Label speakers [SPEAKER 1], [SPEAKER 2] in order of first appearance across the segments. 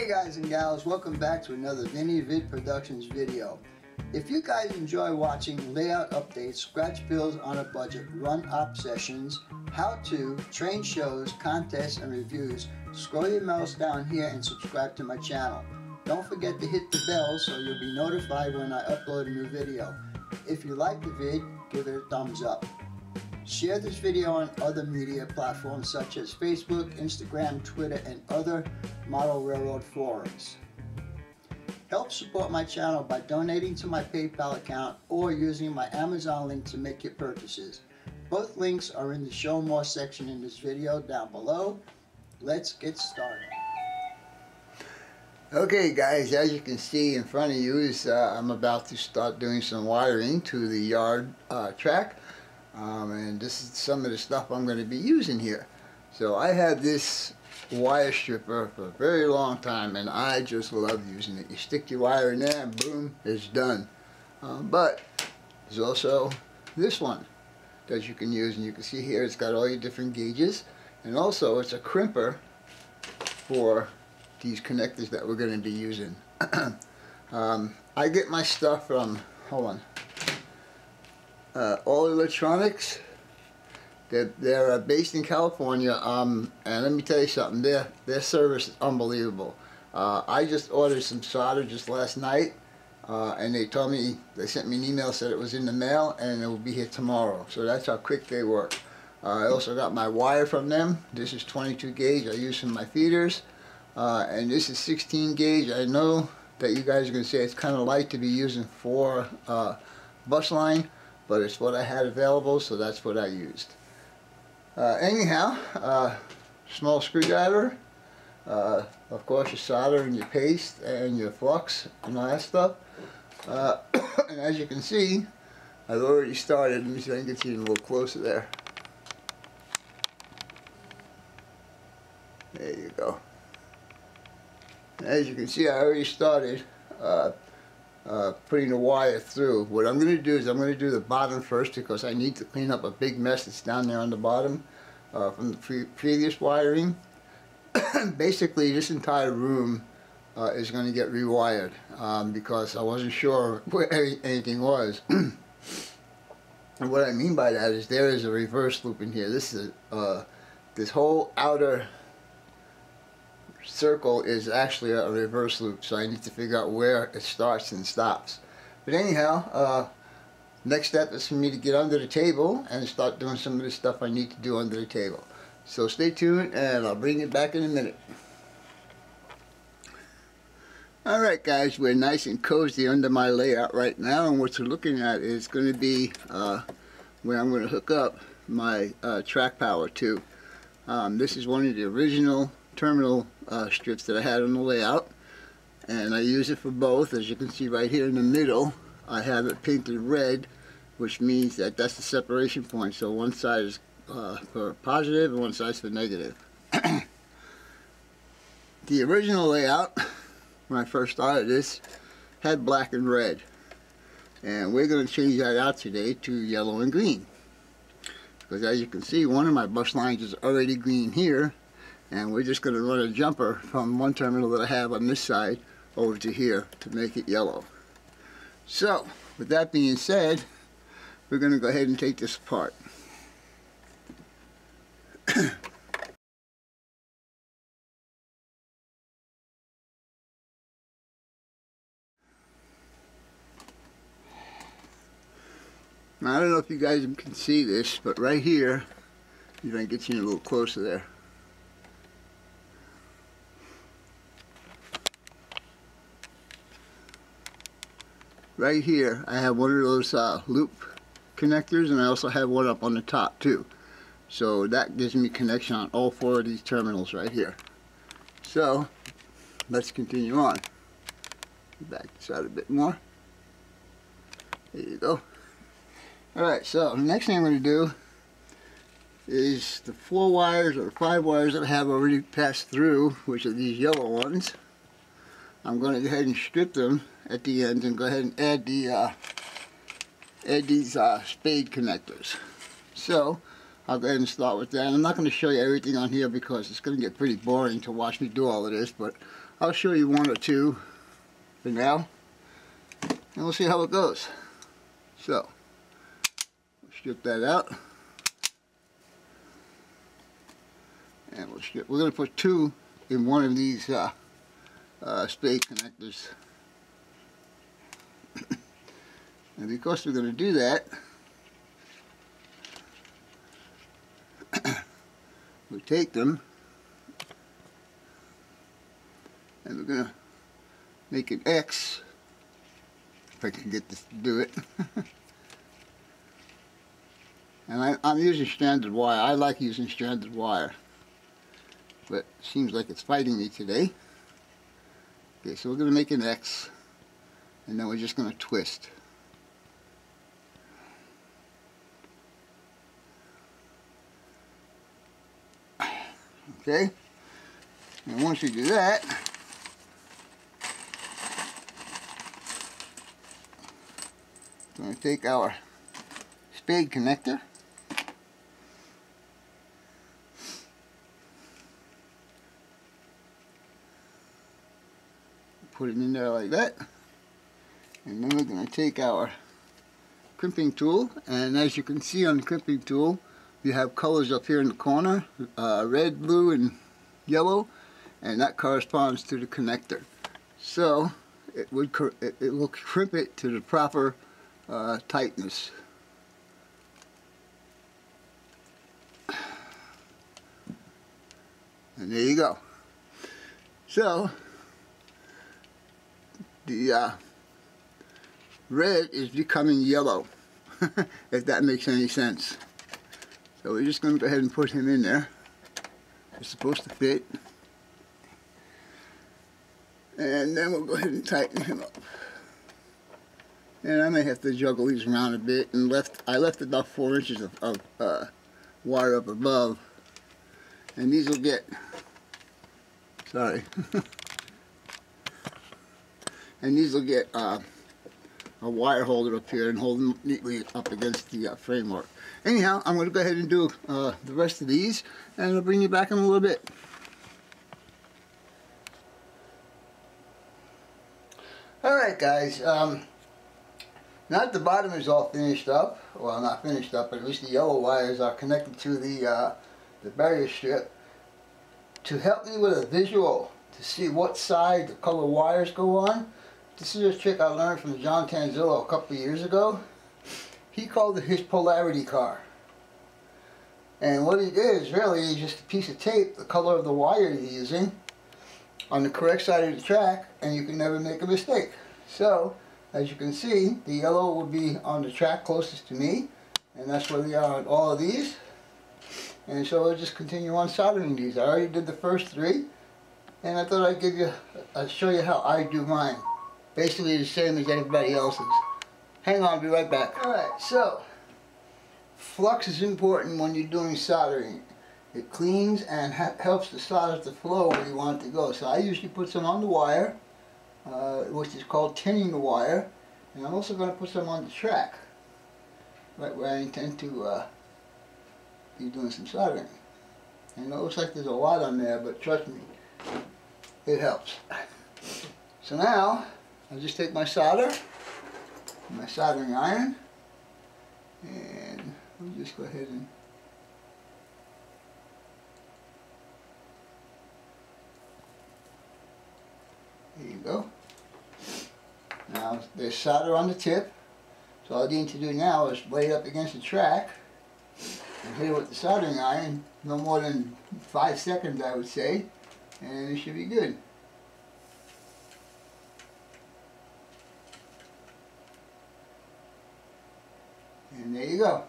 [SPEAKER 1] Hey guys and gals, welcome back to another Vinny Vid Productions video. If you guys enjoy watching layout updates, scratch builds on a budget, run op sessions, how-to, train shows, contests, and reviews, scroll your mouse down here and subscribe to my channel. Don't forget to hit the bell so you'll be notified when I upload a new video. If you like the vid, give it a thumbs up. Share this video on other media platforms such as Facebook, Instagram, Twitter, and other model railroad forums. Help support my channel by donating to my PayPal account or using my Amazon link to make your purchases. Both links are in the Show More section in this video down below. Let's get started. Okay guys, as you can see in front of you is I'm about to start doing some wiring to the yard track. And this is some of the stuff I'm going to be using here. So I had this wire stripper for a very long time and I just love using it. You stick your wire in there and boom, it's done. But there's also this one that you can use, and you can see here it's got all your different gauges, and also it's a crimper for these connectors that we're going to be using. I get my stuff from, hold on, All Electronics. They're based in California, and let me tell you something, their service is unbelievable. I just ordered some solder just last night, and they sent me an email, said it was in the mail and it will be here tomorrow. So that's how quick they work. I also got my wire from them. This is 22 gauge I use for my feeders, and this is 16 gauge. I know that you guys are going to say it's kind of light to be using for bus line, but it's what I had available, so that's what I used. Anyhow, small screwdriver, of course your solder and your paste and your flux and all that stuff. And as you can see, I've already started. Let me see if I can get you a little closer there. There you go. As you can see, I already started putting the wire through. What I'm going to do is I'm going to do the bottom first because I need to clean up a big mess that's down there on the bottom from the previous wiring. Basically this entire room is going to get rewired because I wasn't sure where anything was. And what I mean by that is there is a reverse loop in here. This is this whole outer circle is actually a reverse loop, so I need to figure out where it starts and stops. But anyhow, next step is for me to get under the table and start doing some of the stuff I need to do under the table. So stay tuned and I'll bring it back in a minute. Alright guys, we're nice and cozy under my layout right now, and what you're looking at is going to be where I'm going to hook up my track power to. This is one of the original terminal strips that I had on the layout, and I use it for both. As you can see right here in the middle, I have it painted red, which means that that's the separation point. So one side is for positive and one side is for negative. The original layout, when I first started this, had black and red, and we're going to change that out today to yellow and green, because as you can see, one of my bus lines is already green here, and we're just going to run a jumper from one terminal that I have on this side over to here to make it yellow. So with that being said, we're going to go ahead and take this apart. Now I don't know if you guys can see this, but right here, if I can get you a little closer there. Right here I have one of those loop connectors, and I also have one up on the top too. So that gives me connection on all four of these terminals right here. So let's continue on. Back this out a bit more. There you go. Alright, so the next thing I'm going to do is the 4 wires or 5 wires that I have already passed through, which are these yellow ones. I'm going to go ahead and strip them at the ends and go ahead and add these spade connectors. So I'll go ahead and start with that. I'm not going to show you everything on here because it's going to get pretty boring to watch me do all of this, but I'll show you one or two for now, and we'll see how it goes. So, strip that out, and we're going to put two in one of these spade connectors. And because we're going to do that, we take them and we're going to make an X, if I can get this to do it. And I'm using stranded wire. I like using stranded wire, but it seems like it's fighting me today. Okay, so we're going to make an X, and then we're just going to twist. Okay, and once you do that, we're going to take our spade connector, put it in there like that, and then we're going to take our crimping tool, and as you can see on the crimping tool, you have colors up here in the corner, red, blue, and yellow, and that corresponds to the connector. So it will crimp it to the proper tightness. And there you go. So the red is becoming yellow, if that makes any sense. So we're just going to go ahead and put him in there. It's supposed to fit. And then we'll go ahead and tighten him up. And I may have to juggle these around a bit. And I left about 4 inches of wire up above. And these will get, sorry. And these will get a wire holder up here and hold them neatly up against the framework. Anyhow, I'm going to go ahead and do the rest of these, and I'll bring you back in a little bit. Alright guys, now that the bottom is all finished up, well not finished up, but at least the yellow wires are connected to the barrier strip, to help me with a visual to see what side the color wires go on, this is a trick I learned from John Tanzillo a couple of years ago. He called it his polarity car. And what he did is really just a piece of tape, the color of the wire you're using, on the correct side of the track, and you can never make a mistake. So, as you can see, the yellow will be on the track closest to me, and that's where they are on all of these. And so I'll just continue on soldering these. I already did the first 3, and I thought I'd show you how I do mine. Basically the same as everybody else's. Hang on, I'll be right back. Alright, so flux is important when you're doing soldering. It cleans and helps the solder to flow where you want it to go. So I usually put some on the wire, which is called tinning the wire, and I'm also going to put some on the track, right where I intend to be doing some soldering. And it looks like there's a lot on there, but trust me, it helps. So now, I'll just take my solder, my soldering iron, and we'll just go ahead and there you go. Now there's solder on the tip, so all I need to do now is lay it up against the track and hit it with the soldering iron, no more than 5 seconds I would say, and it should be good. And there you go.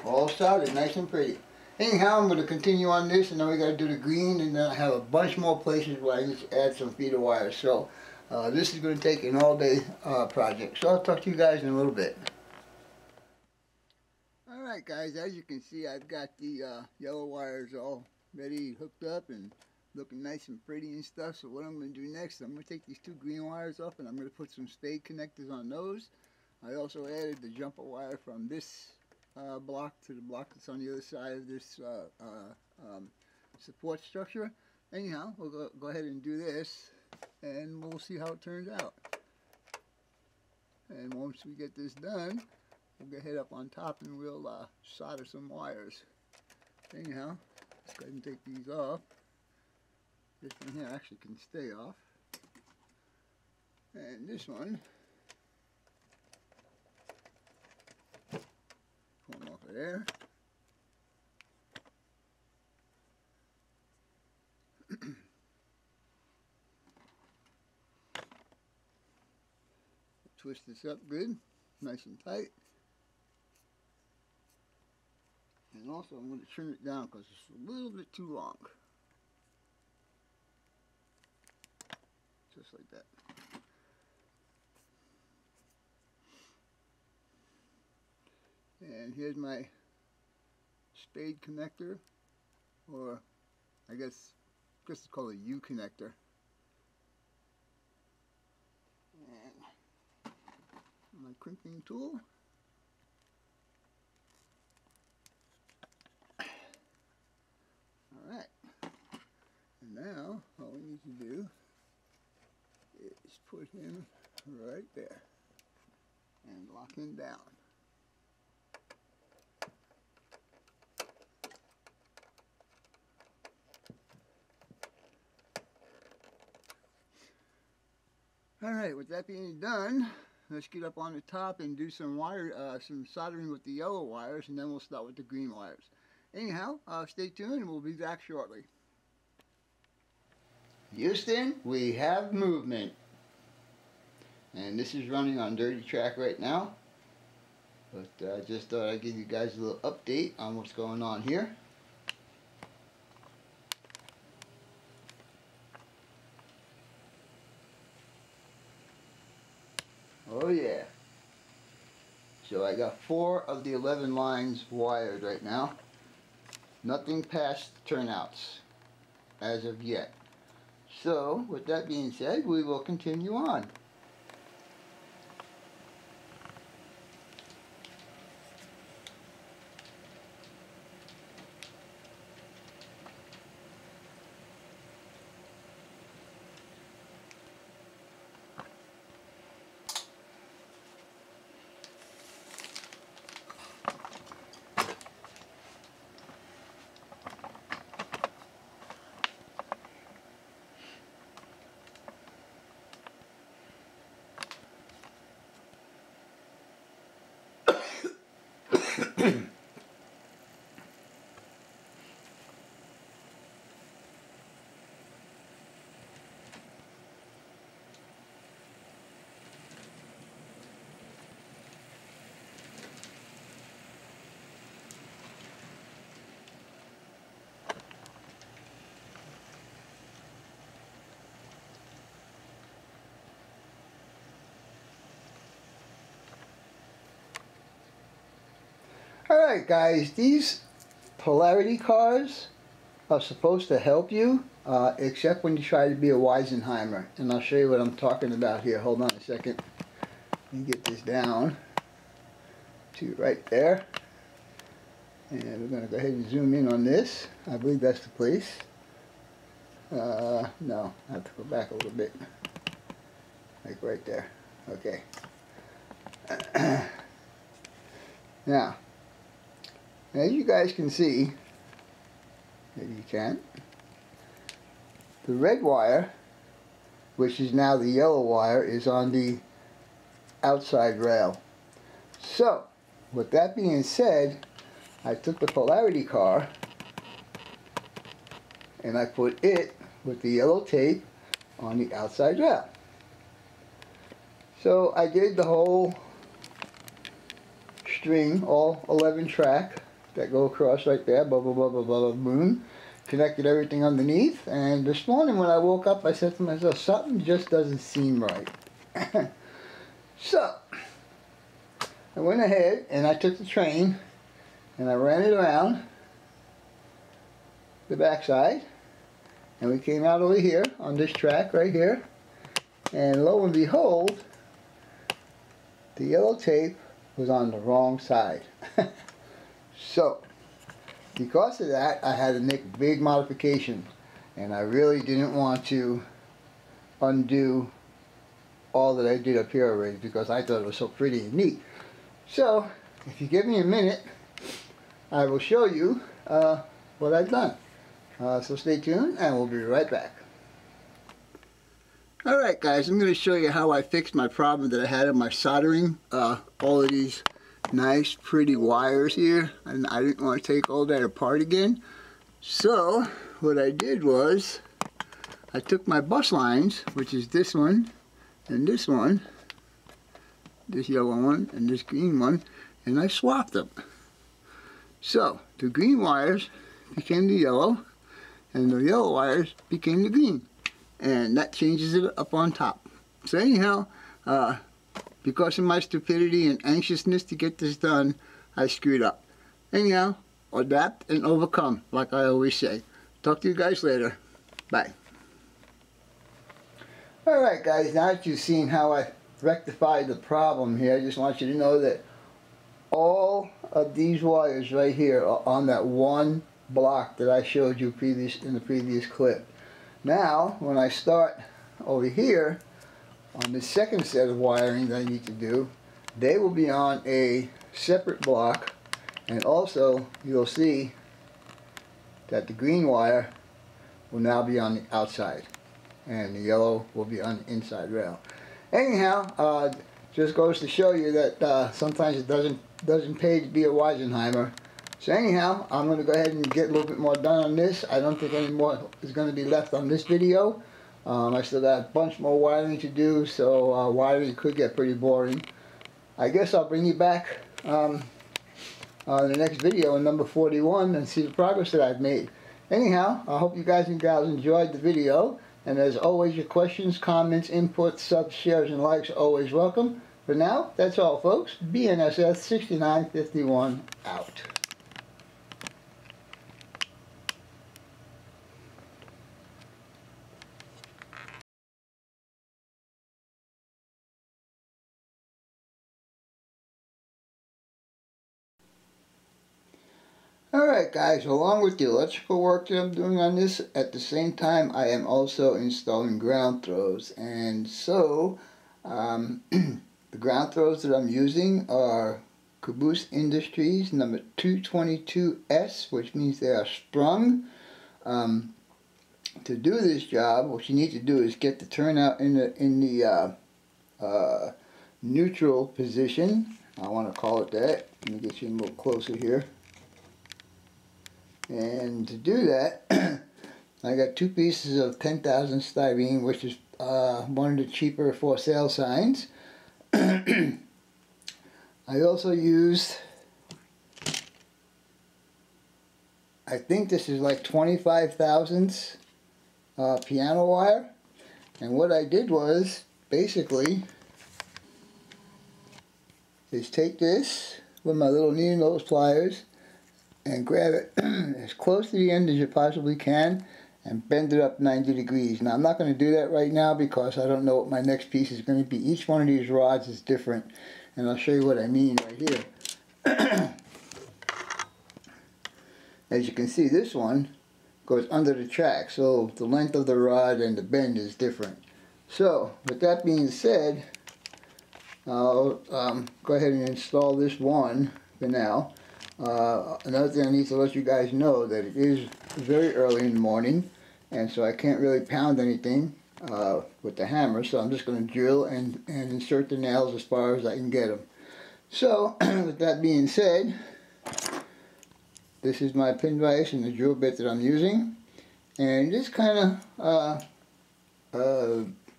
[SPEAKER 1] All soldered, nice and pretty. Anyhow, I'm going to continue on this, and then we got to do the green, and then I have a bunch more places where I need to add some feeder wire. So this is going to take an all-day project. So I'll talk to you guys in a little bit. Alright guys, as you can see, I've got the yellow wires all ready, hooked up, and looking nice and pretty and stuff. So what I'm going to do next, I'm going to take these 2 green wires off, and I'm going to put some spade connectors on those. I also added the jumper wire from this block to the block that's on the other side of this support structure. Anyhow, we'll go ahead and do this, and we'll see how it turns out. And once we get this done, we'll go ahead up on top and we'll solder some wires. Anyhow, let's go ahead and take these off. This one here actually can stay off. And this one, pull them off of there. Twist this up good, nice and tight. And also I'm going to trim it down because it's a little bit too long. Just like that. And here's my spade connector, or I guess it's called a U connector. And my crimping tool. Alright. And now all we need to do is put him right there and lock him down. Alright, with that being done, let's get up on the top and do some some soldering with the yellow wires, and then we'll start with the green wires. Anyhow, stay tuned and we'll be back shortly. Houston, we have movement. And this is running on dirty track right now. But I just thought I'd give you guys a little update on what's going on here. Oh yeah. So I got 4 of the 11 lines wired right now. Nothing past turnouts as of yet. So with that being said, we will continue on. Alright guys, these polarity cars are supposed to help you, except when you try to be a Weisenheimer. And I'll show you what I'm talking about here. Hold on a second. Let me get this down to right there. And we're going to go ahead and zoom in on this. I believe that's the place. No, I have to go back a little bit. Like right there. Okay. Now, as you guys can see, maybe you can't, the red wire, which is now the yellow wire, is on the outside rail. So, with that being said, I took the polarity car and I put it with the yellow tape on the outside rail. So I did the whole string, all 11 track that go across right there, blah blah blah blah blah, boom, connected everything underneath. And this morning when I woke up, I said to myself, something just doesn't seem right. So I went ahead and I took the train and I ran it around the backside, and we came out over here on this track right here, and lo and behold, the yellow tape was on the wrong side. So, because of that, I had to make a big modification, and I really didn't want to undo all that I did up here already because I thought it was so pretty and neat. So, if you give me a minute, I will show you what I've done. So stay tuned and we'll be right back. Alright guys, I'm going to show you how I fixed my problem that I had in my soldering. All of these nice pretty wires here, and I didn't want to take all that apart again. So what I did was I took my bus lines, which is this one and this one, this yellow one and this green one, and I swapped them. So the green wires became the yellow and the yellow wires became the green, and that changes it up on top. So anyhow, because of my stupidity and anxiousness to get this done, I screwed up. Anyhow, adapt and overcome, like I always say. Talk to you guys later. Bye. Alright guys, now that you've seen how I rectified the problem here, I just want you to know that all of these wires right here are on that one block that I showed you in the previous clip. Now, when I start over here on the second set of wiring that I need to do, they will be on a separate block, and also you'll see that the green wire will now be on the outside and the yellow will be on the inside rail. Anyhow, just goes to show you that sometimes it doesn't pay to be a Weisenheimer. So anyhow, I'm going to go ahead and get a little bit more done on this. I don't think any more is going to be left on this video. I still got a bunch more wiring to do, so wiring could get pretty boring. I guess I'll bring you back on the next video in number 41 and see the progress that I've made. Anyhow, I hope you guys and gals enjoyed the video. And as always, your questions, comments, inputs, subs, shares, and likes are always welcome. For now, that's all folks. BNSS 6951 out. Alright guys, along with the electrical work that I'm doing on this, at the same time I am also installing ground throws. And so, the ground throws that I'm using are Caboose Industries number 222S, which means they are sprung. To do this job, what you need to do is get the turnout in the neutral position. I want to call it that. Let me get you a little closer here. And to do that, I got 2 pieces of 10,000 styrene, which is one of the cheaper for sale signs. I also used, I think this is like 25 thousandths piano wire. And what I did was, basically, is take this with my little needle nose pliers and grab it as close to the end as you possibly can and bend it up 90 degrees. Now I'm not going to do that right now because I don't know what my next piece is going to be. Each one of these rods is different, and I'll show you what I mean right here. As you can see, this one goes under the track, so the length of the rod and the bend is different. So with that being said, I'll go ahead and install this one for now. Another thing I need to let you guys know that it is very early in the morning, and so I can't really pound anything with the hammer, so I'm just going to drill and insert the nails as far as I can get them. So with that being said, this is my pin vise and the drill bit that I'm using, and it's kind of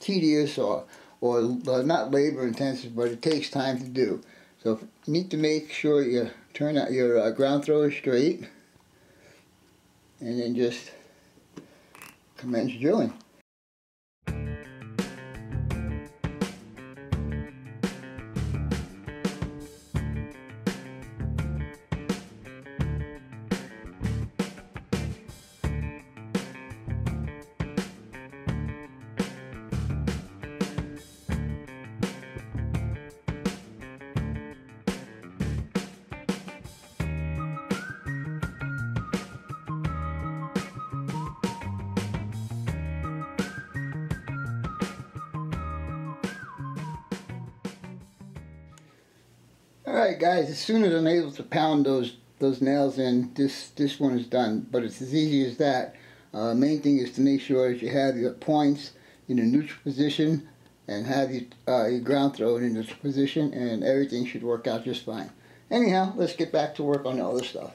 [SPEAKER 1] tedious or not labor intensive, but it takes time to do. So you need to make sure you turn out your ground thrower straight, and then just commence drilling. Alright guys, as soon as I'm able to pound those nails in, this one is done. But it's as easy as that. Main thing is to make sure that you have your points in a neutral position and have your ground throw in a neutral position, and everything should work out just fine. Anyhow, let's get back to work on the other stuff.